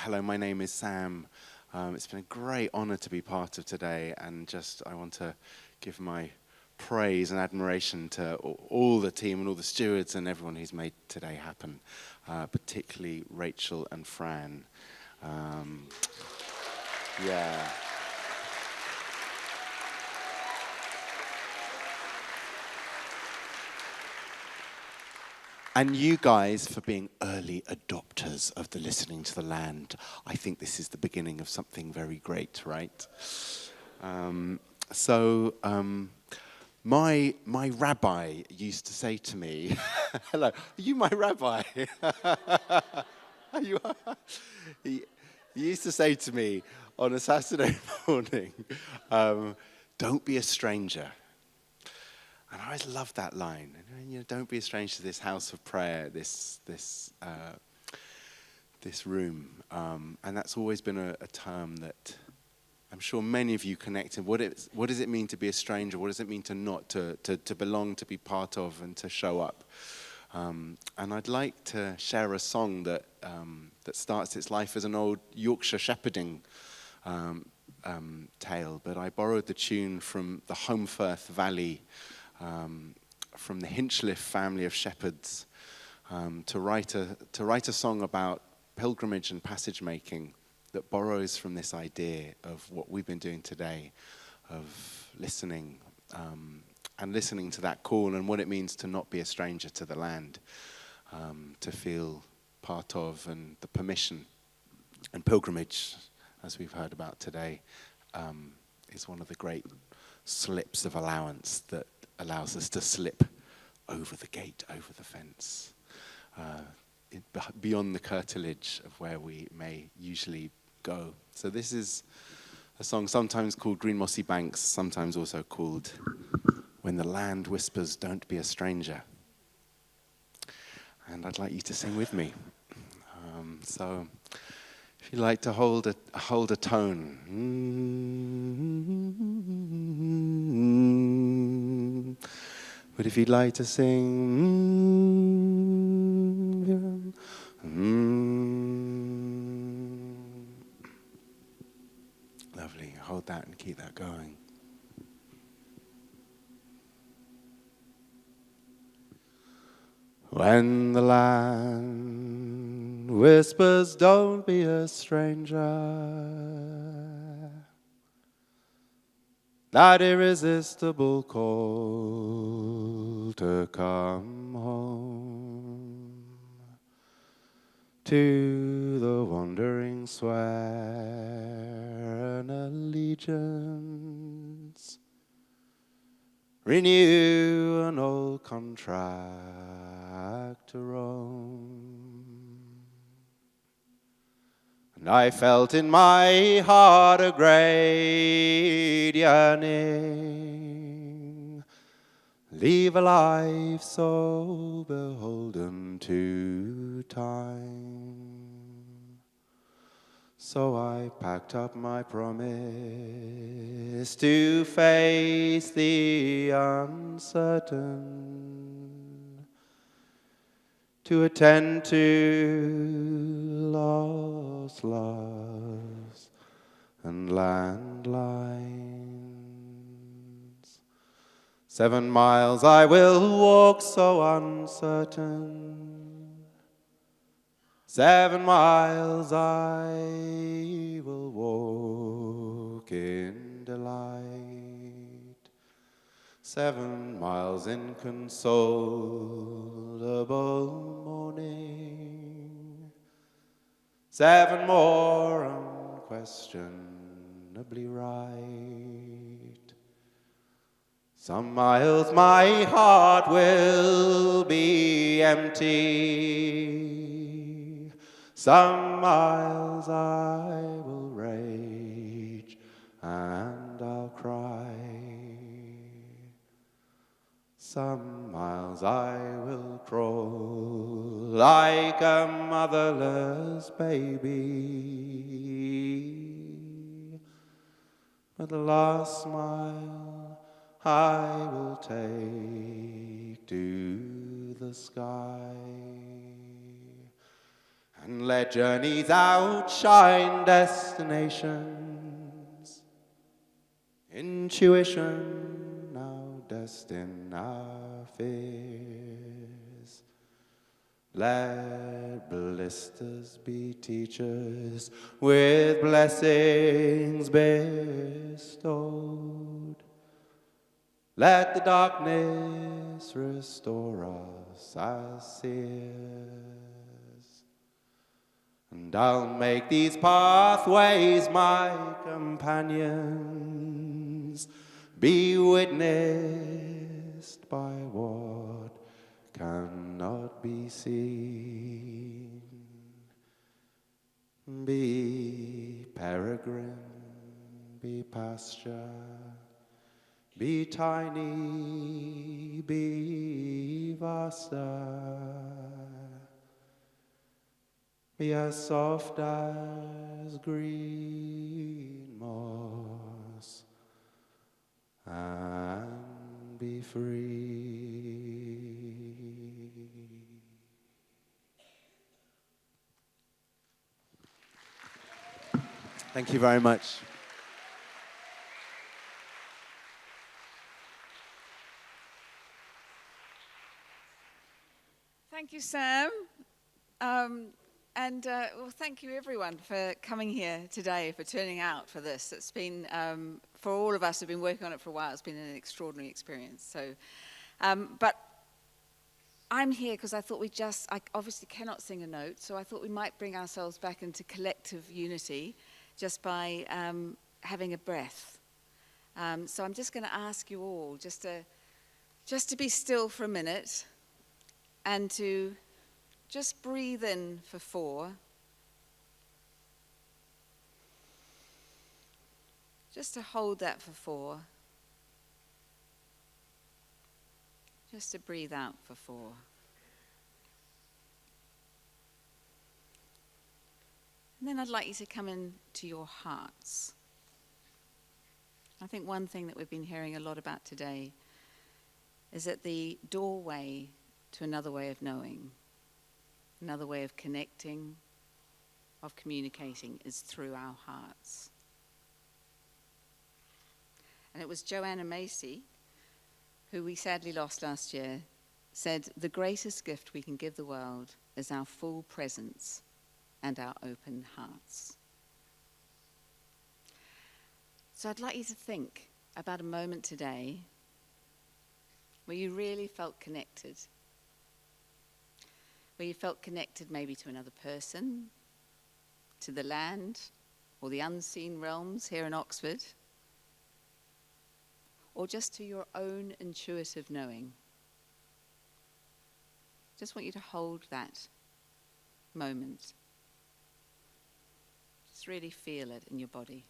Hello, my name is Sam. It's been a great honor to be part of today, and I want to give my praise and admiration to all the team and all the stewards and everyone who's made today happen, particularly Rachel and Fran. Yeah. And you guys for being early adopters of the Listening to the Land. I think this is the beginning of something very great, right? My rabbi used to say to me, hello, are you my rabbi? Are you? He used to say to me on a Saturday morning, don't be a stranger. And I always loved that line. Don't be a stranger to this house of prayer, this room. And that's always been a term that I'm sure many of you connected. What does it mean to be a stranger? What does it mean to not, to belong, to be part of, and to show up? And I'd like to share a song that starts its life as an old Yorkshire shepherding tale, but I borrowed the tune from the Holmfirth Valley, from the Hinchliffe family of shepherds, to write a song about pilgrimage and passage making that borrows from this idea of what we've been doing today, of listening and listening to that call and what it means to not be a stranger to the land, to feel part of, and the permission and pilgrimage, as we've heard about today, is one of the great slips of allowance that allows us to slip over the gate, over the fence, beyond the curtilage of where we may usually go. So this is a song sometimes called Green Mossy Banks, sometimes also called When the Land Whispers Don't Be a Stranger. And I'd like you to sing with me. So if you'd like to hold a tone. But if you'd like to sing, lovely, hold that and keep that going. When the land whispers, don't be a stranger, that irresistible call to come home, to the wandering swear an allegiance, renew an old contract to roam. And I felt in my heart a great yearning, leave a life so beholden to time. So I packed up my promise to face the uncertain, to attend to lost loves and landlines. 7 miles I will walk so uncertain, 7 miles I will walk in delight, 7 miles in consolable morning, 7 more unquestionably right. Some miles my heart will be empty, some miles I will rage and I'll cry, some miles I will crawl like a motherless baby, but the last mile I will take to the sky. And let journeys outshine destinations. Intuition now destine our fears. Let blisters be teachers with blessings bestowed. Let the darkness restore us as seers. And I'll make these pathways my companions, be witnessed by what cannot be seen. Be peregrine, be pasture, be tiny, be vaster, be as soft as green moss, and be free. Thank you very much. Thank you, Sam. Well, thank you everyone for coming here today, for turning out for this. It's been, for all of us who've been working on it for a while, it's been an extraordinary experience. So, but I'm here because I thought I obviously cannot sing a note, so I thought we might bring ourselves back into collective unity just by having a breath. So I'm just going to ask you all just to be still for a minute and to just breathe in for 4. Just to hold that for 4. Just to breathe out for 4. And then I'd like you to come into your hearts. I think one thing that we've been hearing a lot about today is that the doorway to another way of knowing, another way of connecting, of communicating, is through our hearts. And it was Joanna Macy, who we sadly lost last year, said, "The greatest gift we can give the world is our full presence and our open hearts." So I'd like you to think about a moment today where you really felt connected. Where you felt connected maybe to another person, to the land, or the unseen realms here in Oxford, or just to your own intuitive knowing. Just want you to hold that moment. Just really feel it in your body.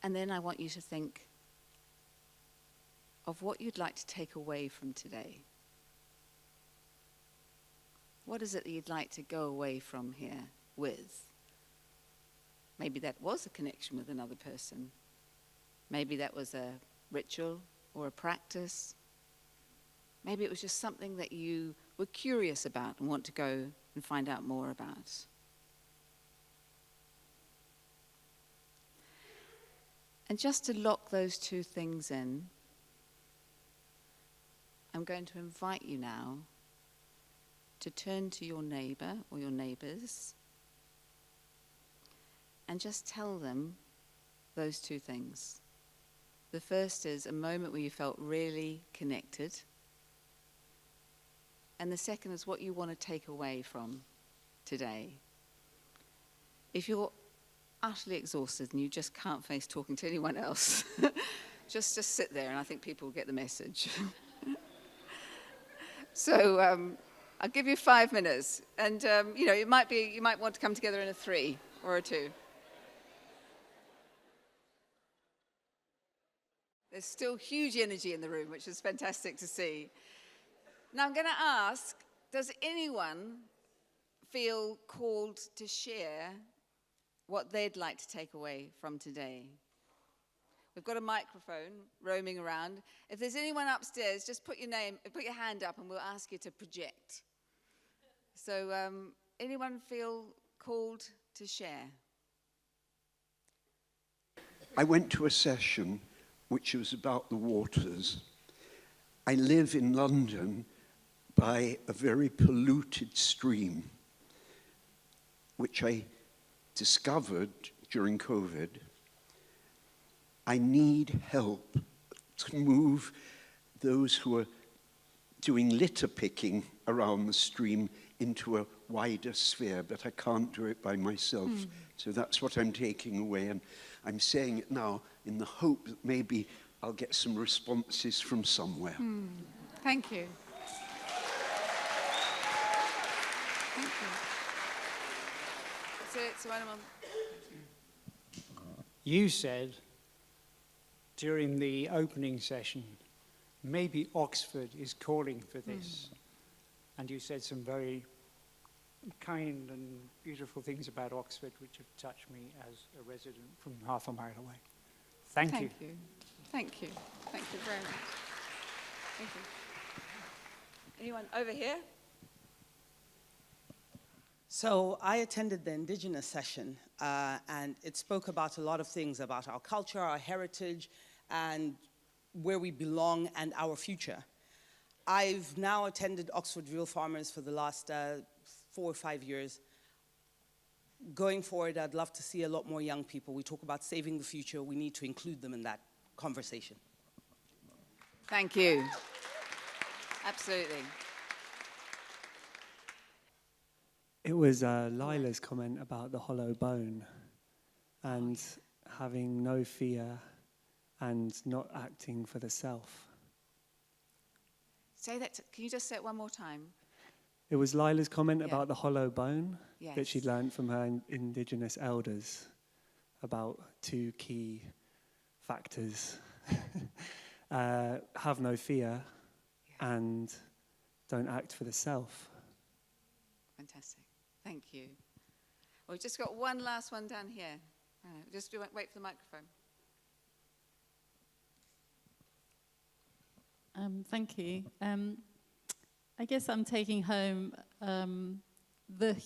And then I want you to think of what you'd like to take away from today. What is it that you'd like to go away from here with? Maybe that was a connection with another person. Maybe that was a ritual or a practice. Maybe it was just something that you were curious about and want to go and find out more about. And just to lock those two things in, I'm going to invite you now to turn to your neighbor or your neighbors and just tell them those two things. The first is a moment where you felt really connected. And the second is what you want to take away from today. If you're utterly exhausted and you just can't face talking to anyone else, just sit there, and I think people will get the message. So I'll give you 5 minutes, and you might want to come together in a 3 or a 2. There's still huge energy in the room, which is fantastic to see. Now I'm going to ask, does anyone feel called to share what they'd like to take away from today? We've got a microphone roaming around. If there's anyone upstairs, just put your hand up and we'll ask you to project. So anyone feel called to share? I went to a session which was about the waters. I live in London by a very polluted stream, which I discovered during COVID. I need help to move those who are doing litter picking around the stream into a wider sphere, but I can't do it by myself. So that's what I'm taking away, and I'm saying it now in the hope that maybe I'll get some responses from somewhere. Thank you. Thank you. You said during the opening session, maybe Oxford is calling for this. And you said some very kind and beautiful things about Oxford, which have touched me as a resident from half a mile away. Thank you. Thank you. Thank you very much. Thank you. Anyone over here? So I attended the Indigenous session, and it spoke about a lot of things about our culture, our heritage, and where we belong and our future. I've now attended Oxford Real Farmers for the last 4 or 5 years. Going forward, I'd love to see a lot more young people. We talk about saving the future. We need to include them in that conversation. Thank you. Absolutely. It was Lila's comment about the hollow bone and having no fear and not acting for the self. Say that. Can you just say it one more time? It was Lila's comment about the hollow bone that Yes. she'd learned from her Indigenous elders about 2 key factors. Have no fear and don't act for the self. Fantastic. Thank you. Well, we've just got one last one down here. Just wait for the microphone. Thank you. I guess I'm taking home the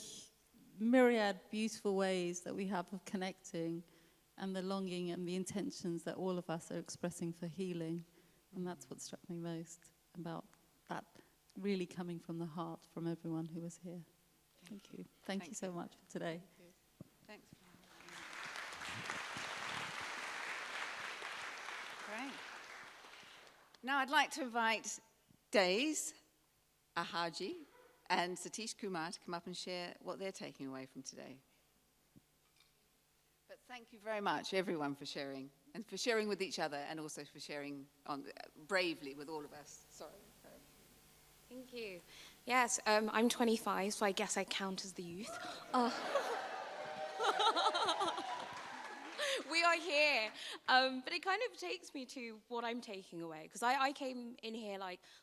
myriad beautiful ways that we have of connecting and the longing and the intentions that all of us are expressing for healing. And that's what struck me most about that really coming from the heart from everyone who was here. Thank you. Thank you so much for today. Thanks. Great. Now I'd like to invite Daze Aghaji and Satish Kumar to come up and share what they're taking away from today. But thank you very much, everyone, for sharing, and for sharing with each other, and also for sharing bravely with all of us. Sorry. Thank you. Yes, I'm 25, so I guess I count as the youth. We are here. But it kind of takes me to what I'm taking away. Because I came in here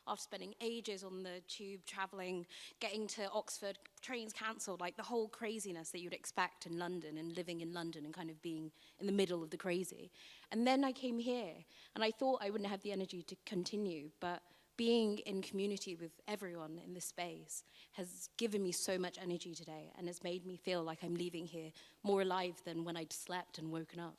after spending ages on the tube, travelling, getting to Oxford, trains cancelled, the whole craziness that you'd expect in London and living in London and kind of being in the middle of the crazy. And then I came here and I thought I wouldn't have the energy to continue, but being in community with everyone in this space has given me so much energy today and has made me feel like I'm leaving here more alive than when I'd slept and woken up,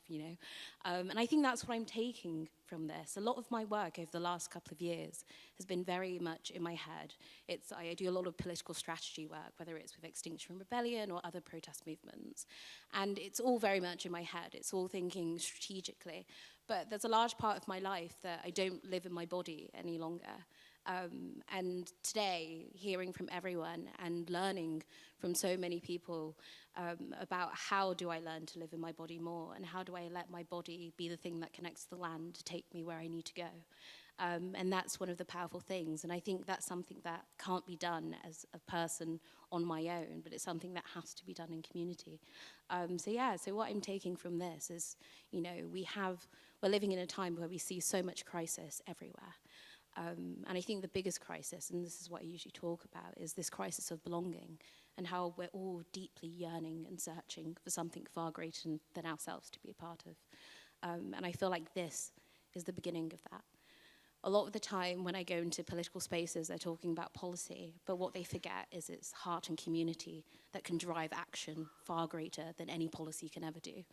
And I think that's what I'm taking from this. A lot of my work over the last couple of years has been very much in my head. I do a lot of political strategy work, whether it's with Extinction Rebellion or other protest movements. And it's all very much in my head. It's all thinking strategically. But there's a large part of my life that I don't live in my body any longer. And today, hearing from everyone and learning from so many people about how do I learn to live in my body more and how do I let my body be the thing that connects to the land to take me where I need to go. And that's one of the powerful things. And I think that's something that can't be done as a person on my own, but it's something that has to be done in community. So what I'm taking from this is, we're living in a time where we see so much crisis everywhere. And I think the biggest crisis, and this is what I usually talk about, is this crisis of belonging and how we're all deeply yearning and searching for something far greater than ourselves to be a part of. And I feel like this is the beginning of that. A lot of the time when I go into political spaces, they're talking about policy, but what they forget is it's heart and community that can drive action far greater than any policy can ever do.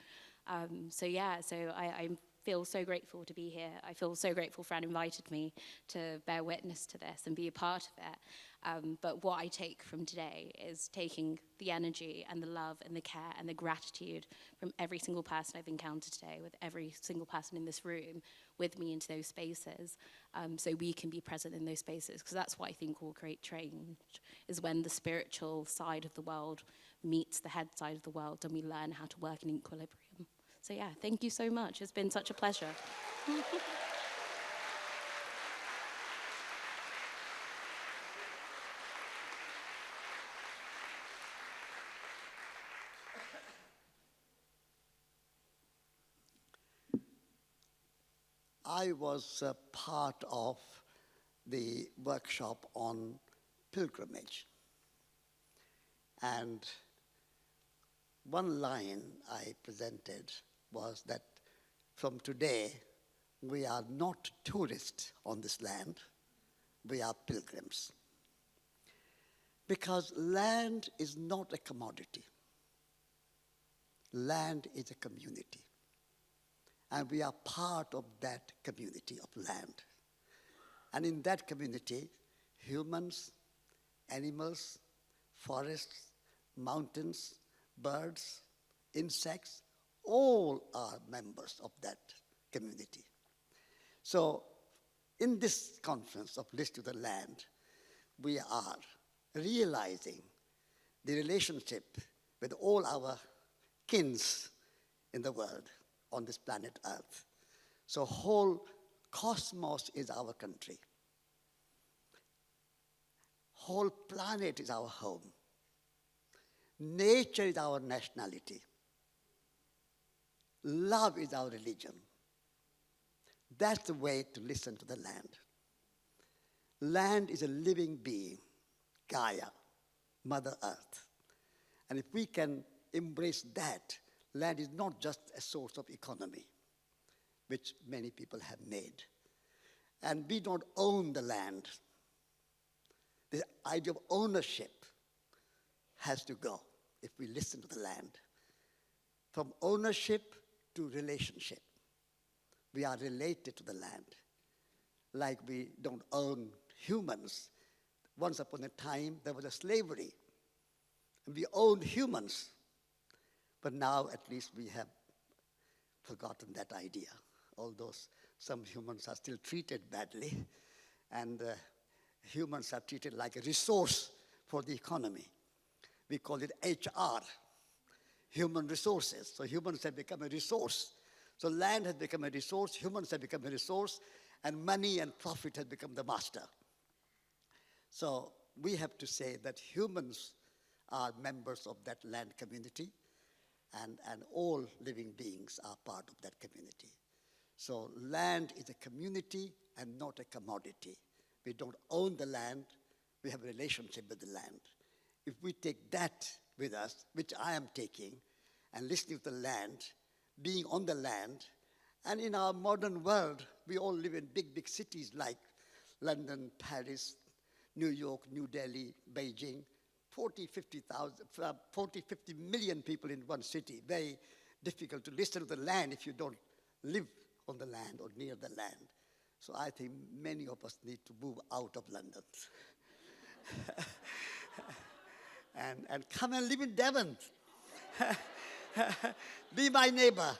So I feel so grateful to be here. I feel so grateful Fran invited me to bear witness to this and be a part of it. But what I take from today is taking the energy and the love and the care and the gratitude from every single person I've encountered today, with every single person in this room with me into those spaces, so we can be present in those spaces. Because that's what I think will create change, is when the spiritual side of the world meets the head side of the world and we learn how to work in equilibrium. So yeah, thank you so much. It's been such a pleasure. I was a part of the workshop on pilgrimage. And one line I presented was that from today, we are not tourists on this land, we are pilgrims. Because land is not a commodity. Land is a community. And we are part of that community of land. And in that community, humans, animals, forests, mountains, birds, insects, all are members of that community. So in this conference of List to the Land, we are realizing the relationship with all our kins in the world on this planet Earth. So whole cosmos is our country. Whole planet is our home. Nature is our nationality. Love is our religion. That's the way to listen to the land. Land is a living being, Gaia, Mother Earth. And if we can embrace that, land is not just a source of economy, which many people have made. And we don't own the land. The idea of ownership has to go if we listen to the land. From ownership to relationship. We are related to the land. Like we don't own humans. Once upon a time, there was a slavery. And we owned humans. But now, at least, we have forgotten that idea. Although some humans are still treated badly. And humans are treated like a resource for the economy. We call it HR, human resources. So humans have become a resource. So land has become a resource, humans have become a resource, and money and profit has become the master. So we have to say that humans are members of that land community, and all living beings are part of that community. So land is a community and not a commodity. We don't own the land, we have a relationship with the land. If we take that with us, which I am taking, and listening to the land, being on the land, and in our modern world, we all live in big, big cities like London, Paris, New York, New Delhi, Beijing, 40, 50 million people in one city. Very difficult to listen to the land if you don't live on the land or near the land. So I think many of us need to move out of London. And come and live in Devon. Be my neighbor.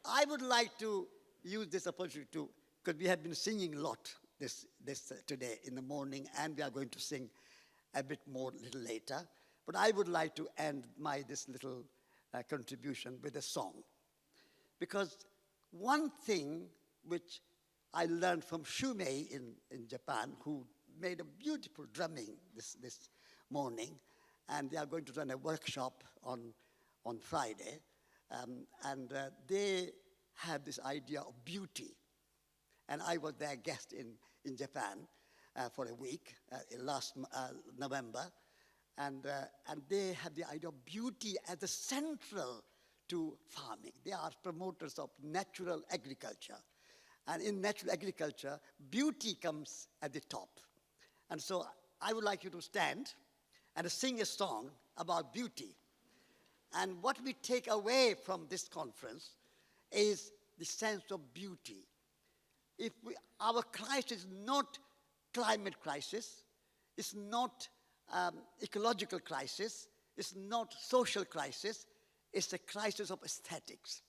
I would like to use this opportunity to, because we have been singing a lot this today in the morning, and we are going to sing a bit more a little later. But I would like to end this little contribution with a song. Because one thing which I learned from Shumei in Japan, who made a beautiful drumming this morning, and they are going to run a workshop on Friday, and they have this idea of beauty. And I was their guest in Japan for a week last November, and they have the idea of beauty as the central to farming. They are promoters of natural agriculture. And in natural agriculture, beauty comes at the top. And so I would like you to stand and sing a song about beauty. And what we take away from this conference is the sense of beauty. Our crisis is not climate crisis, it's not ecological crisis, it's not social crisis, it's a crisis of aesthetics.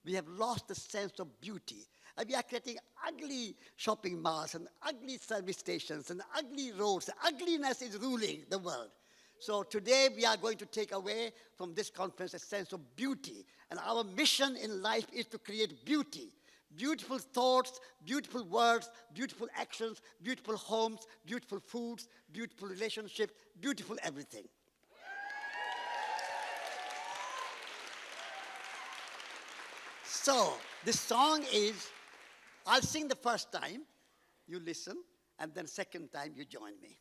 We have lost the sense of beauty. And we are creating ugly shopping malls and ugly service stations and ugly roads. Ugliness is ruling the world. So today we are going to take away from this conference a sense of beauty. And our mission in life is to create beauty. Beautiful thoughts, beautiful words, beautiful actions, beautiful homes, beautiful foods, beautiful relationships, beautiful everything. So this song is, I'll sing the first time, you listen, and then second time you join me.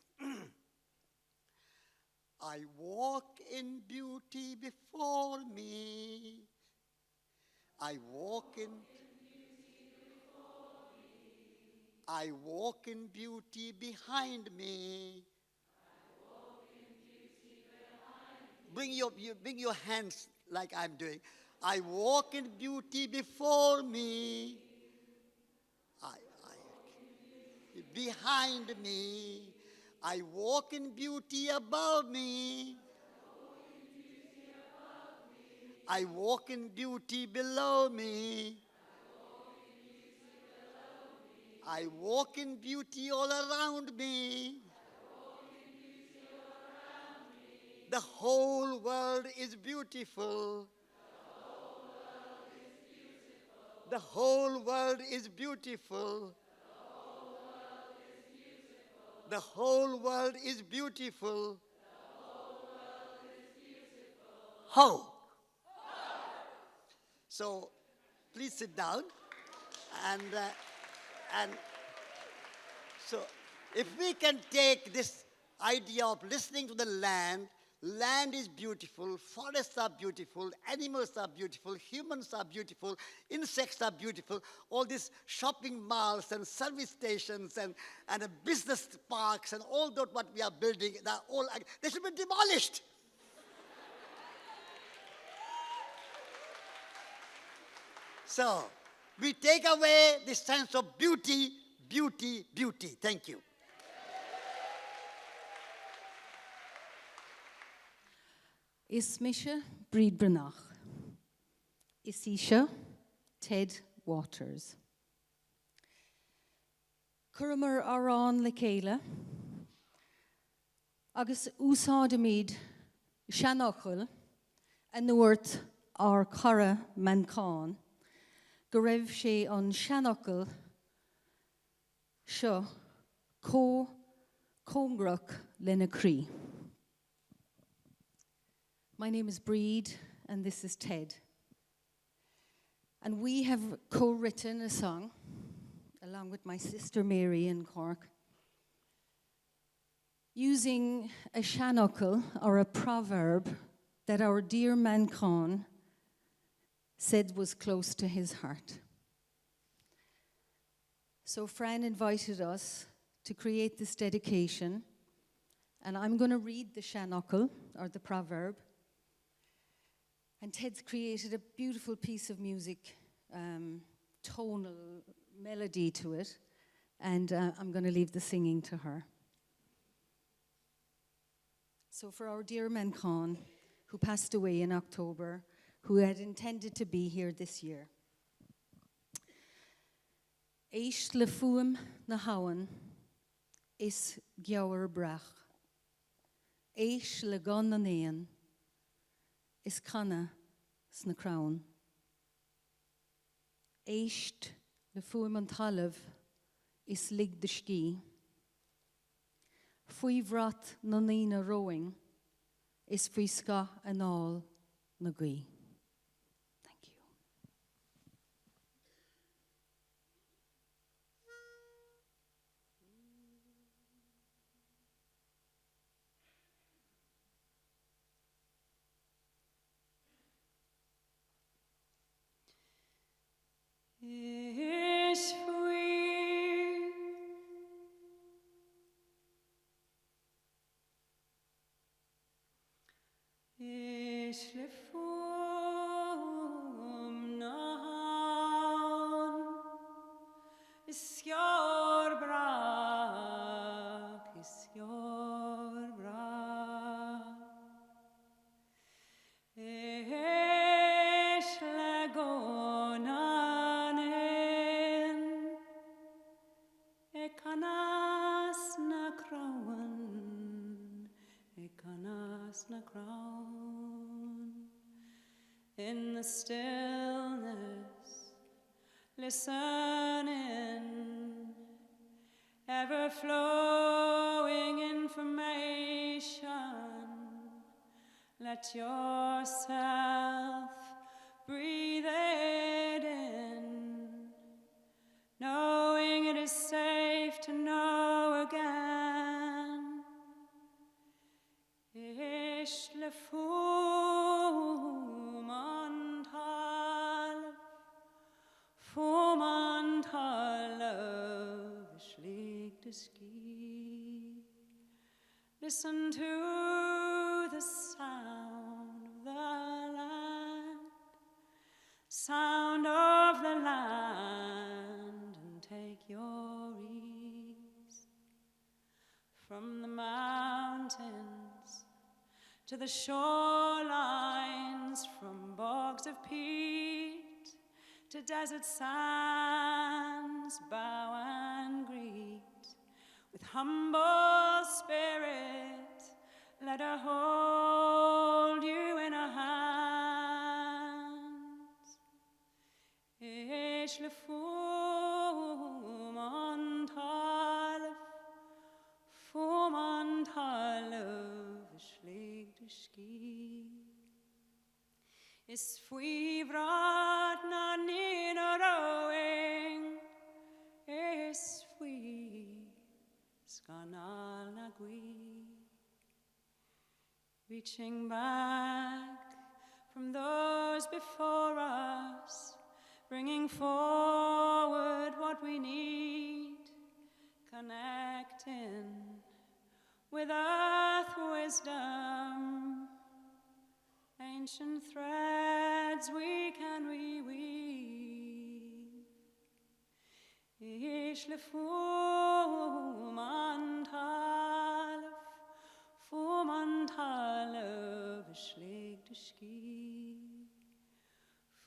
I walk in beauty before me. I walk in I walk in beauty behind me. Bring your hands like I'm doing. I walk in beauty before me. Behind me. I walk in beauty above me. I walk in beauty below me. I walk in beauty all around me. The whole world is beautiful. The whole world is beautiful. The whole world is beautiful. How? So, please sit down. And so, if we can take this idea of listening to the land, land is beautiful, forests are beautiful, animals are beautiful, humans are beautiful, insects are beautiful, all these shopping malls and service stations and business parks and all that what we are building, they should be demolished. So, we take away the sense of beauty, beauty, beauty. Thank you. Is Misha Bríd Walsh. Is Isha Ted Waters. Curumar Aran le Céile, agus úsáidimid seanachil a nuairt ar cara mancán, go raibh sé an seanachil seo cóngrach lena crí. My name is Bríd, and this is Ted. And we have co-written a song, along with my sister Mary in Cork, using a seanachil, or a proverb, that our dear Mancán said was close to his heart. So Fran invited us to create this dedication, and I'm going to read the seanachil, or the proverb, and Ted's created a beautiful piece of music, tonal melody to it, and I'm going to leave the singing to her. So for our dear Mancán, who passed away in October, who had intended to be here this year. Éist le fuam na hawan is giawar brach. Éist le gan na néan is canna sna crown. Éist le fuam an talav is lig de ski. Fui vrat na nina rowing is fui ska an all na gui. Thank you. Ich fui. Ich lief nahan. Is your brak, is your brak. Ich legonanen. Ekanas na krauen, ekanas na krauen. In the stillness, listening, ever flowing information. Let yourself breathe it in, knowing it is safe to know again. Ich lefum und half, fum und half, ich lieg das Gie. Listen to the sound of the land, sound of the land, and take your ease. From the mountains to the shorelines, from bogs of peat to desert sands, bow and greet. With humble spirit, let her hold you in her hands. Ich lefum und half, fum und half, ich leg dich gie. Is fui vrat na nina rowing, is fui skanal na gui. Reaching back from those before us, bringing forward what we need, connecting with earth wisdom, ancient threads we can reweave. Ich lefum und half, fum und half, ich leg dich gie.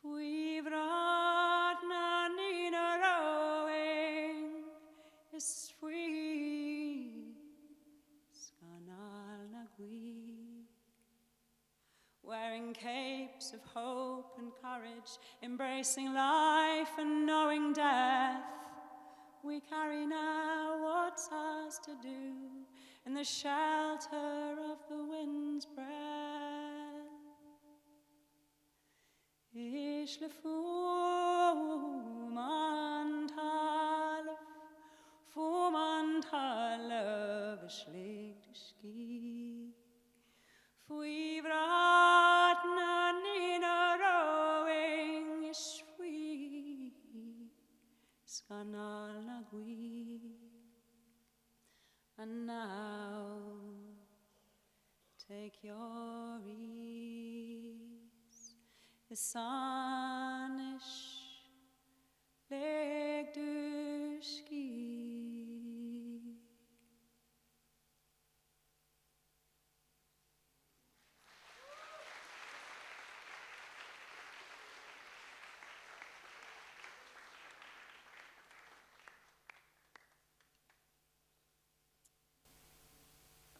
Fui vrat na nina rowing, is fui skanal na gui. Wearing capes of hope and courage, embracing life and knowing death, we carry now what's ours to do in the shelter of the wind's breath. Ich lefum und half, fum und half, ich leg dich gie. Fui vrat na nina rowing, ich fui skanal na gui. And now take your ease. The sun is leg du ski.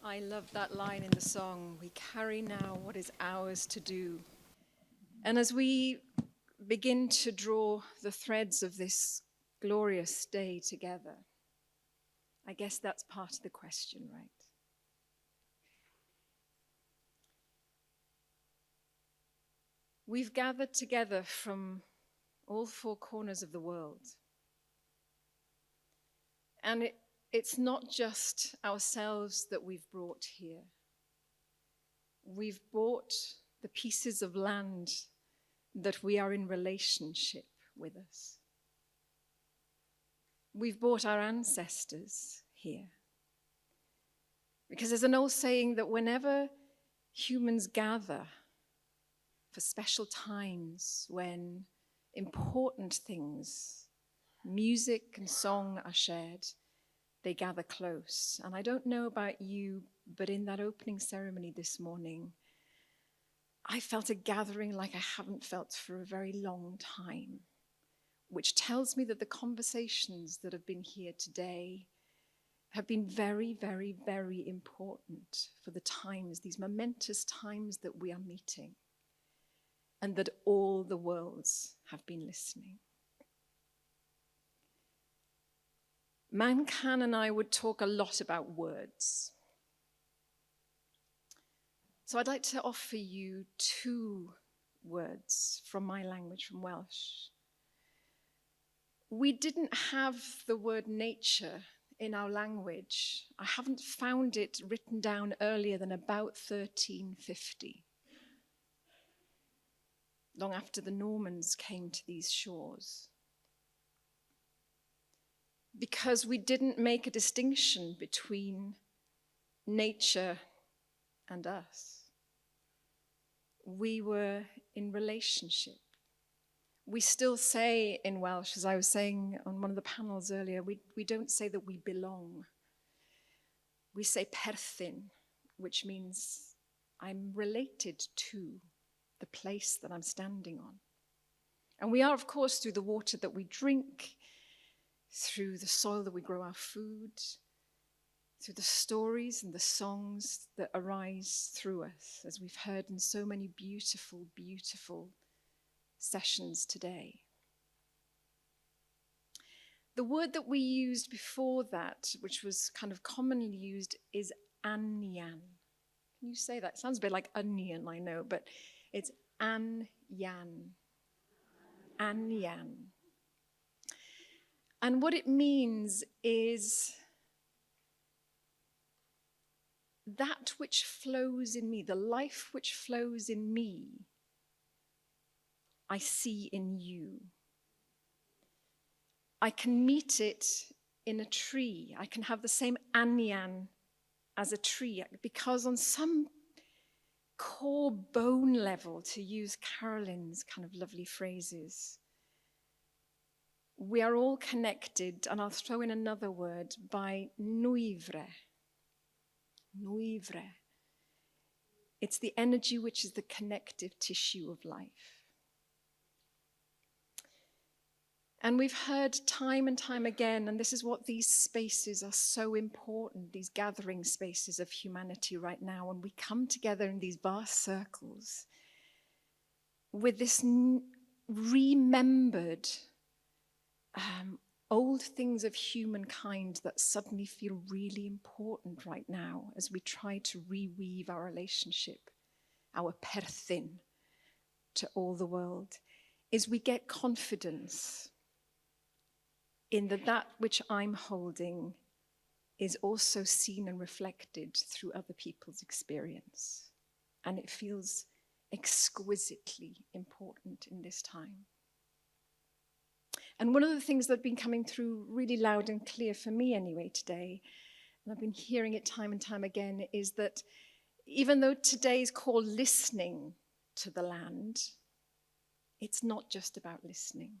I love that line in the song, we carry now what is ours to do. And as we begin to draw the threads of this glorious day together, I guess that's part of the question, right? We've gathered together from all four corners of the world. And it's not just ourselves that we've brought here. We've brought the pieces of land that we are in relationship with us. we've brought our ancestors here. Because there's an old saying that whenever humans gather for special times when important things, music and song are shared, they gather close. And I don't know about you, but in that opening ceremony this morning, I felt a gathering like I haven't felt for a very long time, which tells me that the conversations that have been here today have been very, very, very important for the times, these momentous times that we are meeting, and that all the worlds have been listening. Mankan and I would talk a lot about words. So I'd like to offer you 2 words from my language, from Welsh. We didn't have the word nature in our language. I haven't found it written down earlier than about 1350, long after the Normans came to these shores. Because we didn't make a distinction between nature and us. We were in relationship. We still say in Welsh, as I was saying on one of the panels earlier, we don't say that we belong. We say perthyn, which means I'm related to the place that I'm standing on. And we are, of course, through the water that we drink, through the soil that we grow our food, through the stories and the songs that arise through us, as we've heard in so many beautiful, beautiful sessions today. The word that we used before that, which was kind of commonly used, is anyan. Can you say that? It sounds a bit like onion, I know, but it's anyan. Anyan. And what it means is that which flows in me, the life which flows in me, I see in you. I can meet it in a tree. I can have the same anyan as a tree, because on some core bone level, to use Carolyn's kind of lovely phrases, we are all connected, and I'll throw in another word, by nuivre. Nuivre. It's the energy which is the connective tissue of life. And we've heard time and time again, and this is what these spaces are so important, these gathering spaces of humanity right now, when we come together in these vast circles with this remembered old things of humankind that suddenly feel really important right now as we try to reweave our relationship, our perthyn, to all the world, is we get confidence in that which I'm holding is also seen and reflected through other people's experience. And it feels exquisitely important in this time. And one of the things that have been coming through really loud and clear for me anyway today, and I've been hearing it time and time again, is that even though today is called listening to the land, it's not just about listening.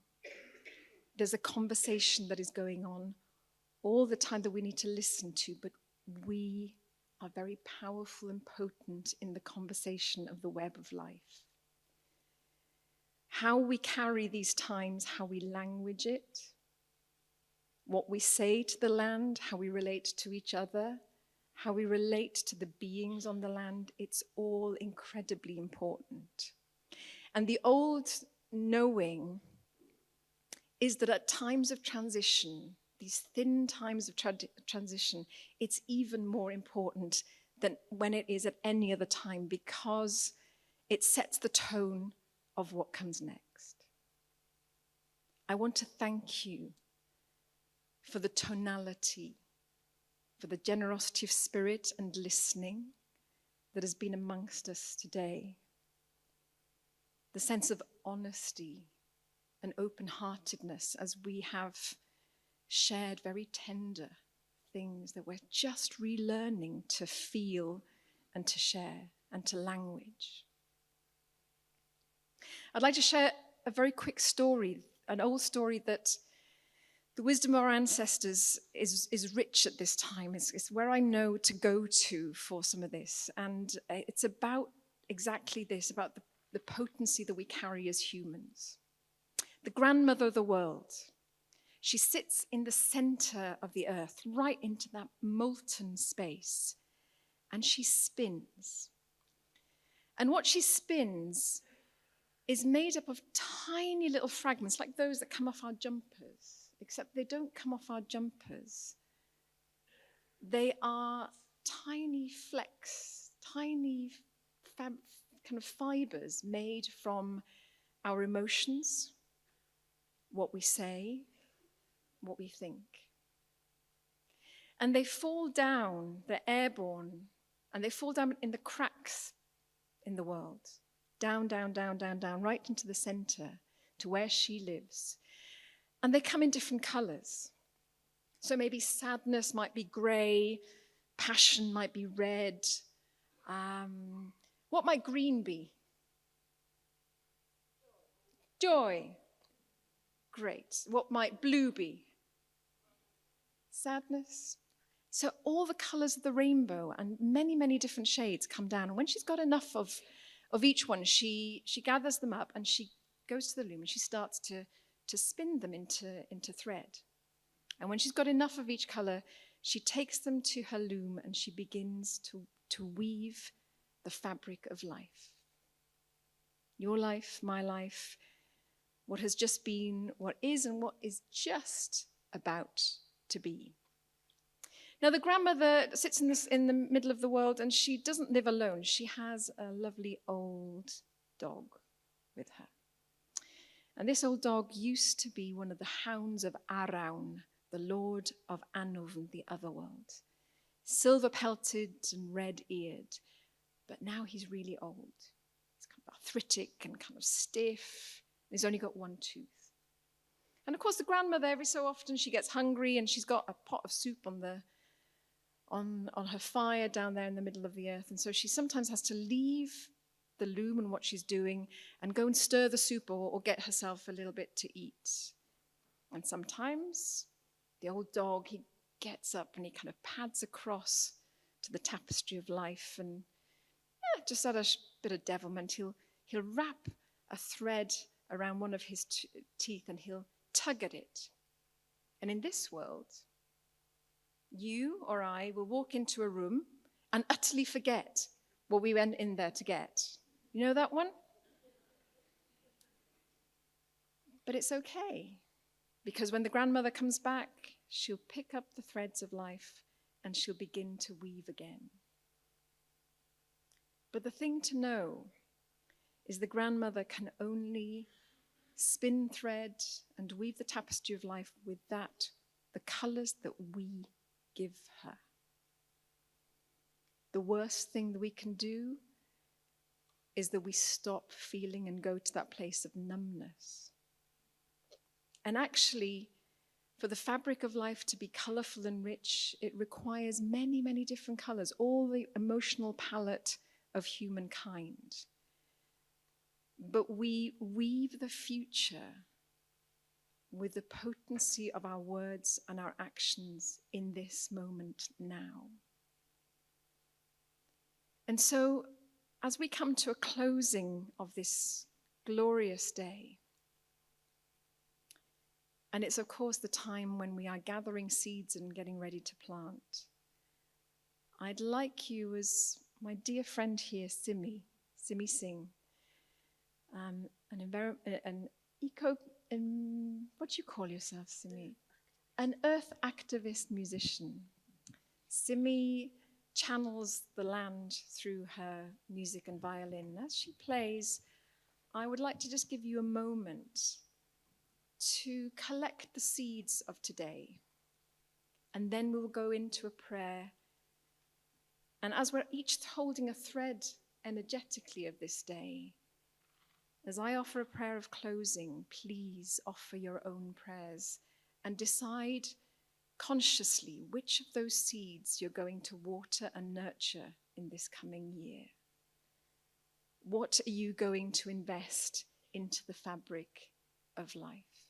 There's a conversation that is going on all the time that we need to listen to, but we are very powerful and potent in the conversation of the web of life. How we carry these times, how we language it, what we say to the land, how we relate to each other, how we relate to the beings on the land, it's all incredibly important. And the old knowing is that at times of transition, these thin times of transition, it's even more important than when it is at any other time, because it sets the tone of what comes next. I want to thank you for the tonality, for the generosity of spirit and listening that has been amongst us today. The sense of honesty and open-heartedness as we have shared very tender things that we're just relearning to feel and to share and to language. I'd like to share a very quick story, an old story that the wisdom of our ancestors is rich at this time. It's where I know to go to for some of this. And it's about exactly this, about the potency that we carry as humans. The grandmother of the world. She sits in the center of the earth, right into that molten space, and she spins. And what she spins is made up of tiny little fragments, like those that come off our jumpers, except they don't come off our jumpers. They are tiny flecks, tiny kind of fibers made from our emotions, what we say, what we think. And they fall down, they're airborne, and they fall down in the cracks in the world. Down, down, down, down, down, right into the center, to where she lives. And they come in different colors. So maybe sadness might be gray, passion might be red. What might green be? Joy. Great. What might blue be? Sadness. So all the colors of the rainbow and many, many different shades come down. And when she's got enough of each one, she gathers them up and she goes to the loom and she starts to spin them into thread. And when she's got enough of each color, she takes them to her loom and she begins to weave the fabric of life. Your life, my life, what has just been, what is, and what is just about to be. Now, the grandmother sits in the middle of the world, and she doesn't live alone. She has a lovely old dog with her. And this old dog used to be one of the hounds of Arawn, the lord of Annwn, the other world. Silver-pelted and red-eared, but now he's really old. He's kind of arthritic and kind of stiff. He's only got one tooth. And of course, the grandmother, every so often, she gets hungry, and she's got a pot of soup on her fire down there in the middle of the earth. And so she sometimes has to leave the loom and what she's doing and go and stir the soup or get herself a little bit to eat. And sometimes the old dog, he gets up and he kind of pads across to the tapestry of life, and just at a bit of devilment, he'll wrap a thread around one of his teeth and he'll tug at it. And in this world, you or I will walk into a room and utterly forget what we went in there to get. You know that one? But it's okay, because when the grandmother comes back, she'll pick up the threads of life and she'll begin to weave again. But the thing to know is the grandmother can only spin thread and weave the tapestry of life with the colors that we give her. The worst thing that we can do is that we stop feeling and go to that place of numbness. And actually, for the fabric of life to be colorful and rich, it requires many, many different colors, all the emotional palette of humankind. But we weave the future with the potency of our words and our actions in this moment now. And so, as we come to a closing of this glorious day, and it's of course the time when we are gathering seeds and getting ready to plant, I'd like you, as my dear friend here, Simi Singh, what do you call yourself, Simi? An earth activist musician. Simi channels the land through her music and violin. As she plays, I would like to just give you a moment to collect the seeds of today. And then we'll go into a prayer. And as we're each holding a thread energetically of this day, as I offer a prayer of closing, please offer your own prayers and decide consciously which of those seeds you're going to water and nurture in this coming year. What are you going to invest into the fabric of life?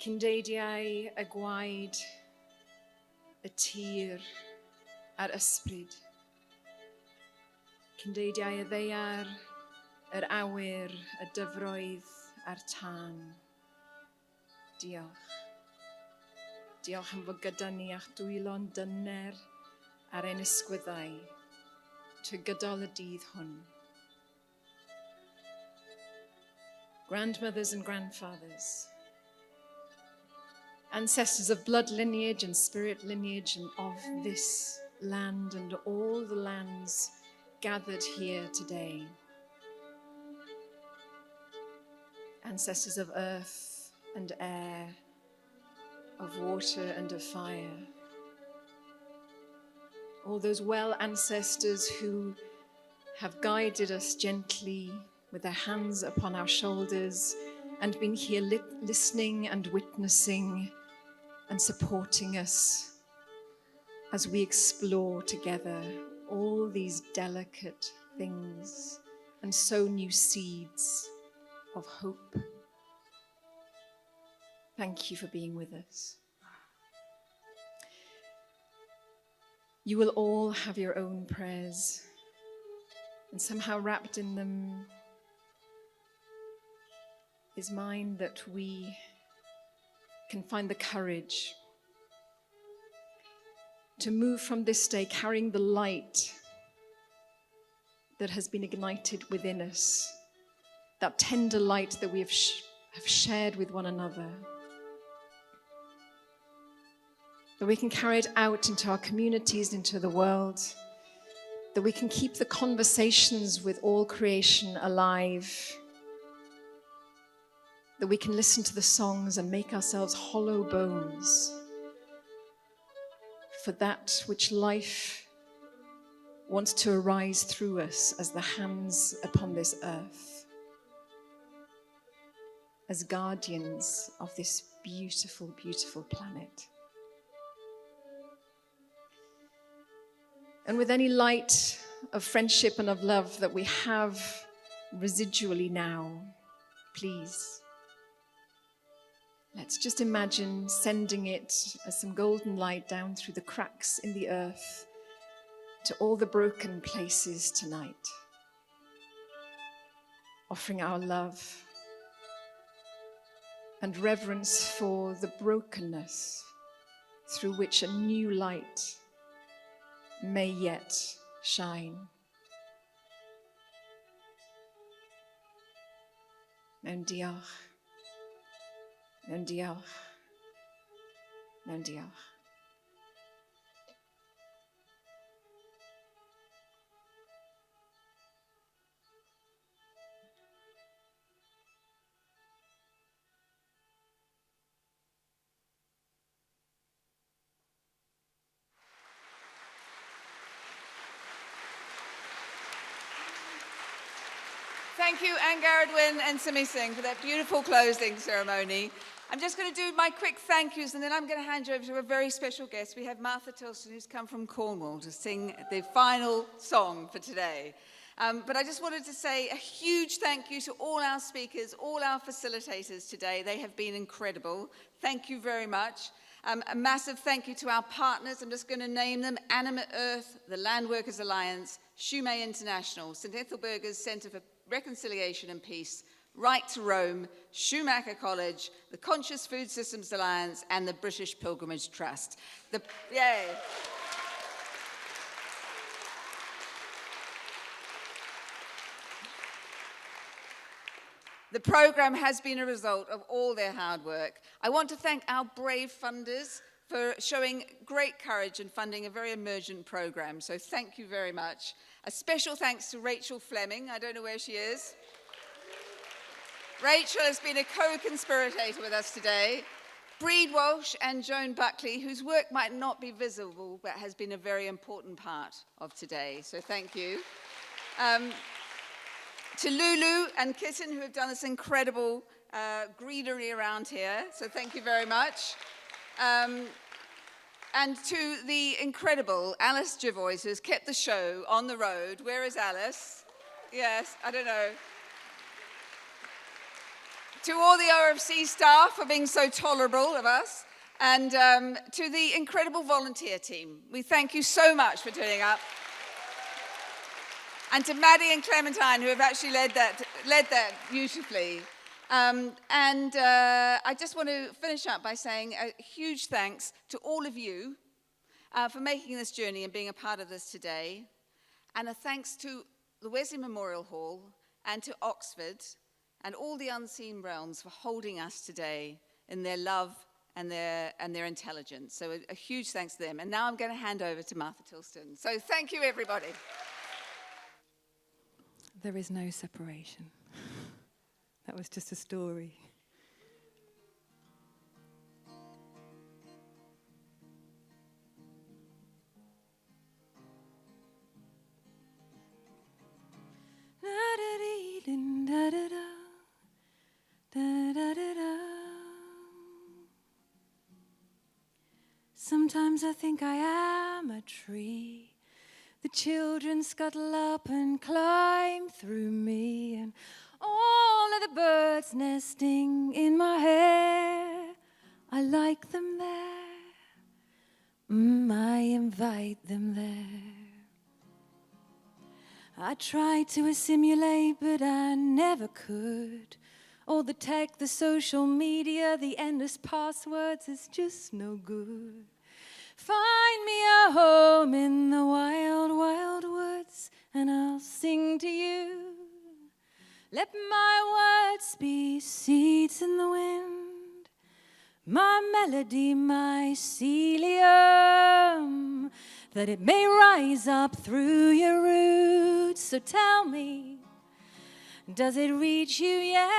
Cindeidiau y gwaed, y tir a'r ysbryd. Cindeidiau y ddeiar, yr awyr, y dyfroedd a'r tân. Diolch. Diolch am fod gyda ni a'ch dwylo'n dyner ar ein ysgwyddau, trwy gydol y dydd hwn. Grandmothers and grandfathers, ancestors of blood lineage and spirit lineage and of this land and all the lands gathered here today. Ancestors of earth and air, of water and of fire. All those well ancestors who have guided us gently with their hands upon our shoulders and been here listening and witnessing and supporting us as we explore together all these delicate things and sow new seeds of hope. Thank you for being with us. You will all have your own prayers, and somehow wrapped in them is mine that we can find the courage to move from this day carrying the light that has been ignited within us, that tender light that we have shared with one another, that we can carry it out into our communities, into the world, that we can keep the conversations with all creation alive, that we can listen to the songs and make ourselves hollow bones for that which life wants to arise through us as the hands upon this earth, as guardians of this beautiful, beautiful planet. And with any light of friendship and of love that we have residually now, please, let's just imagine sending it as some golden light down through the cracks in the earth to all the broken places tonight, offering our love and reverence for the brokenness through which a new light may yet shine. Mewn diolch. Mewn diolch. Mewn diolch. Thank you, Angharad Wynne and Simi Singh, for that beautiful closing ceremony. I'm just going to do my quick thank yous, and then I'm going to hand you over to a very special guest. We have Martha Tilston, who's come from Cornwall to sing the final song for today. But I just wanted to say a huge thank you to all our speakers, all our facilitators today. They have been incredible. Thank you very much. A massive thank you to our partners. I'm just going to name them: Animate Earth, the Land Workers Alliance, Shume International, St. Ethelburga's Centre for Reconciliation and Peace, Right to Rome, Schumacher College, the Conscious Food Systems Alliance, and the British Pilgrimage Trust. Yay! The programme has been a result of all their hard work. I want to thank our brave funders for showing great courage in funding a very emergent programme, so thank you very much. A special thanks to Rachel Fleming. I don't know where she is. Rachel has been a co-conspirator with us today. Bríd Walsh and Joan Buckley, whose work might not be visible, but has been a very important part of today, so thank you. To Lulu and Kitten, who have done this incredible greenery around here, so thank you very much. And to the incredible Alice Givois, who has kept the show on the road. Where is Alice? Yes, I don't know. To all the RFC staff for being so tolerable of us, and to the incredible volunteer team. We thank you so much for turning up. And to Maddie and Clementine, who have actually led that beautifully. I just want to finish up by saying a huge thanks to all of you for making this journey and being a part of this today. And a thanks to the Wesley Memorial Hall and to Oxford and all the unseen realms for holding us today in their love and their intelligence. So a huge thanks to them. And now I'm going to hand over to Martha Tilston. So thank you, everybody. There is no separation. That was just a story. Sometimes I think I am a tree. The children scuttle up and climb through me, and all of the birds nesting in my hair, I like them there. I invite them there. I tried to assimilate, but I never could. All the tech, the social media, the endless passwords is just no good. Find me a home in the wild, wild woods, and I'll sing to you. Let my words be seeds in the wind, my melody, my mycelium, that it may rise up through your roots. So tell me, does it reach you yet?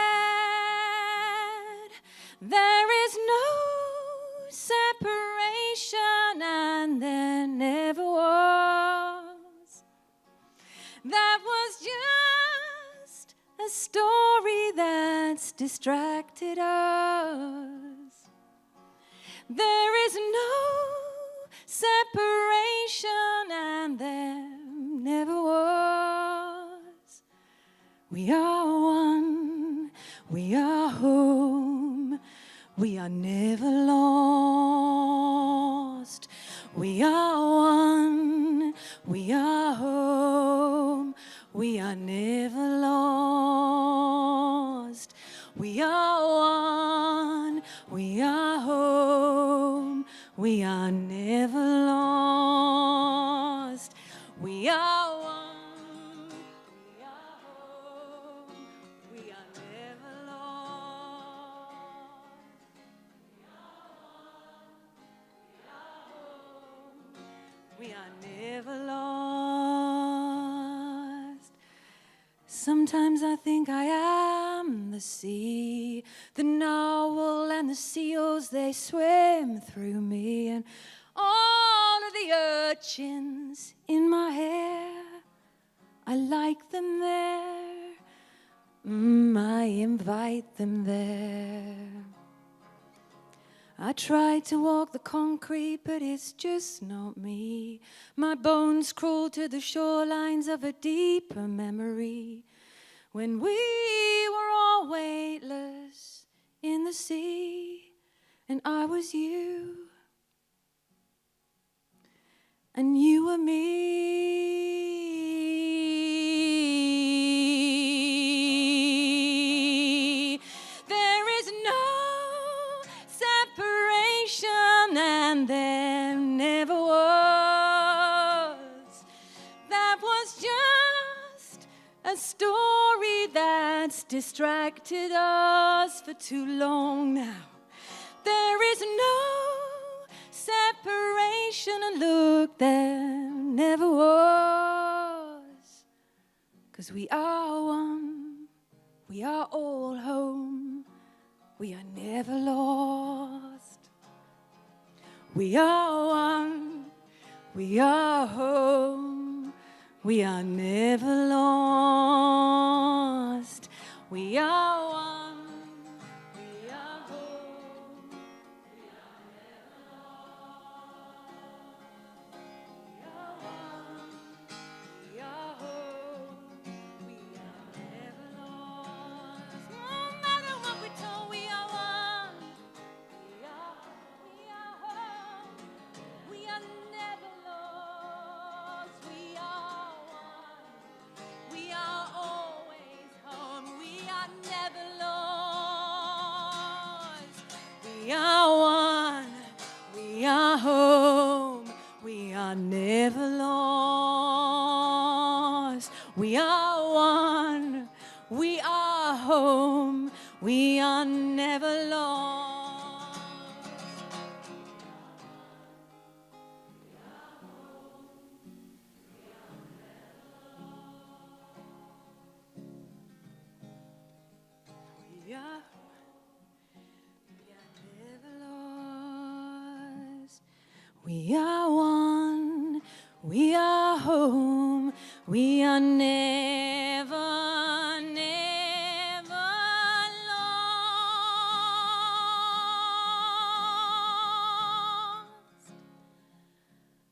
There is no separation, and there never was. That was just a story that's distracted us. There is no separation, and there never was. We are one, we are home, we are never lost. We are one, we are home, we are never lost. We are one, we are home, we are never lost. We are one, we are home, we are never lost. We are never lost. Sometimes I think I am the sea, the narwhal and the seals, they swim through me, and all of the urchins in my hair, I like them there, I invite them there. I try to walk the concrete, but it's just not me. My bones crawl to the shorelines of a deeper memory, when we were all weightless in the sea, and I was you, and you were me. There is no separation, and there never was. That was just a story that's distracted us for too long now. There is no separation, and look, there never was. 'Cause we are one, we are all home, we are never lost. We are one, we are home, we are never lost. We are one, we are home, we are never lost. We are one, we are home, we are never lost. No matter what we're told, we are one. We are home, we are never lost. We are one, we are always home, we are never lost. We are one, we are home, we are never lost. We are one, we are home, we are never lost. We are never lost. We are one, we are home, we are never, never lost.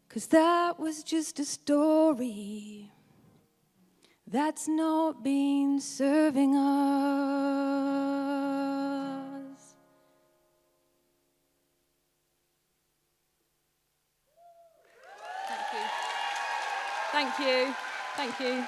'Cause that was just a story that's not been serving us. Thank you. Thank you. Thank you.